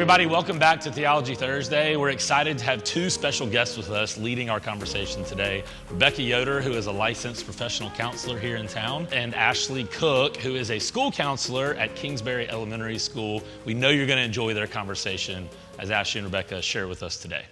everybody, welcome back to Theology Thursday. We're excited to have two special guests with us leading our conversation today. Rebekah Yoder, who is a licensed professional counselor here in town, and Ashley Cook, who is a school counselor at Kingsbury Elementary School. We know you're going to enjoy their conversation as Ashley and Rebekah share with us today.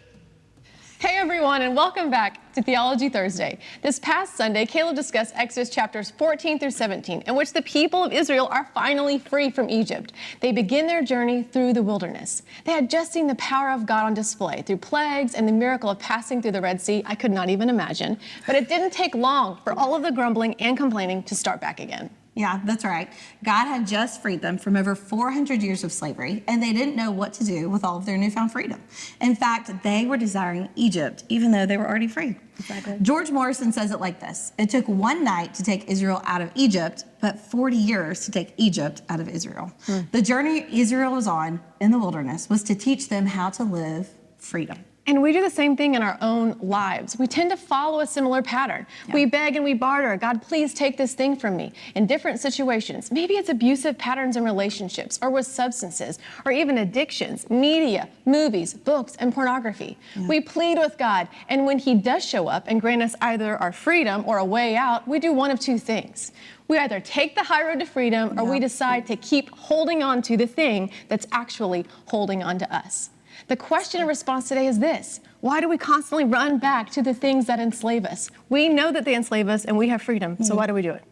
Hey everyone, and welcome back to Theology Thursday. This past Sunday, Caleb discussed Exodus chapters 14 through 17, in which the people of Israel are finally free from Egypt. They begin their journey through the wilderness. They had just seen the power of God on display through plagues and the miracle of passing through the Red Sea. I could not even imagine. But it didn't take long for all of the grumbling and complaining to start back again. Yeah, that's right. God had just freed them from over 400 years of slavery, and they didn't know what to do with all of their newfound freedom. In fact, they were desiring Egypt, even though they were already free. Exactly. George Morrison says it like this: it took one night to take Israel out of Egypt, but 40 years to take Egypt out of Israel. The journey Israel was on in the wilderness was to teach them how to live freedom. And we do the same thing in our own lives. We tend to follow a similar pattern. Yeah. We beg and we barter, God, please take this thing from me, in different situations. Maybe it's abusive patterns in relationships, or with substances, or even addictions, media, movies, books, and pornography. Yeah. We plead with God, and when He does show up and grant us either our freedom or a way out, we do one of two things. We either take the high road to freedom, or we decide to keep holding on to the thing that's actually holding on to us. The question in response today is this: why do we constantly run back to the things that enslave us? We know that they enslave us and we have freedom, so why do we do it?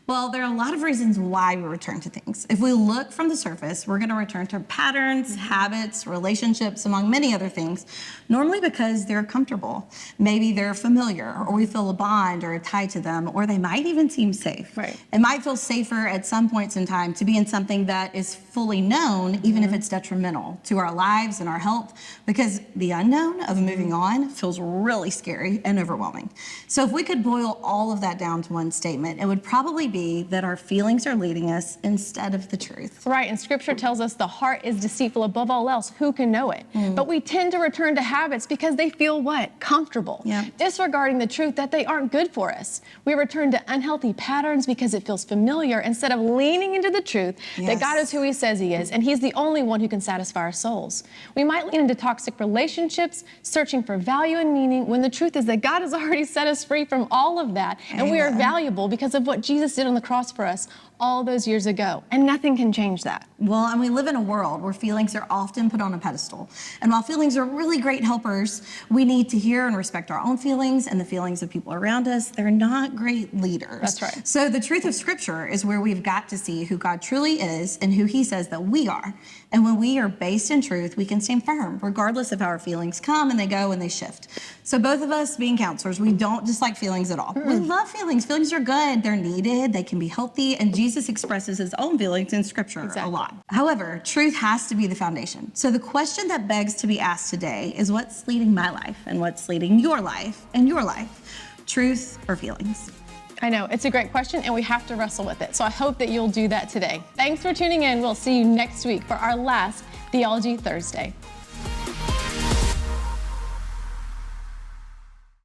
Well, there are a lot of reasons why we return to things. If we look from the surface, we're going to return to patterns, habits, relationships, among many other things, normally because they're comfortable. Maybe they're familiar, or we feel a bond or a tie to them, or they might even seem safe. Right. It might feel safer at some points in time to be in something that is fully known, even if it's detrimental to our lives and our health, because the unknown of moving on feels really scary and overwhelming. So if we could boil all of that down to one statement, it would probably be that our feelings are leading us instead of the truth. Right, and Scripture tells us the heart is deceitful above all else. Who can know it? But we tend to return to habits because they feel what? Comfortable. Yeah. Disregarding the truth that they aren't good for us. We return to unhealthy patterns because it feels familiar, instead of leaning into the truth that God is who He says He is, and He's the only one who can satisfy our souls. We might lean into toxic relationships, searching for value and meaning, when the truth is that God has already set us free from all of that, and we are valuable because of what Jesus did on the cross for us all those years ago, and nothing can change that. Well, and we live in a world where feelings are often put on a pedestal. And while feelings are really great helpers, we need to hear and respect our own feelings and the feelings of people around us. They're not great leaders. That's right. So the truth of Scripture is where we've got to see who God truly is and who He says that we are. And when we are based in truth, we can stand firm, regardless of how our feelings come and they go and they shift. So both of us being counselors, we don't dislike feelings at all. We love feelings. Feelings are good. They're needed. They can be healthy. And Jesus expresses His own feelings in Scripture a lot. However, truth has to be the foundation. So the question that begs to be asked today is, what's leading my life and what's leading your life and your life? Truth or feelings? I know, it's a great question, and we have to wrestle with it. So I hope that you'll do that today. Thanks for tuning in. We'll see you next week for our last Theology Thursday.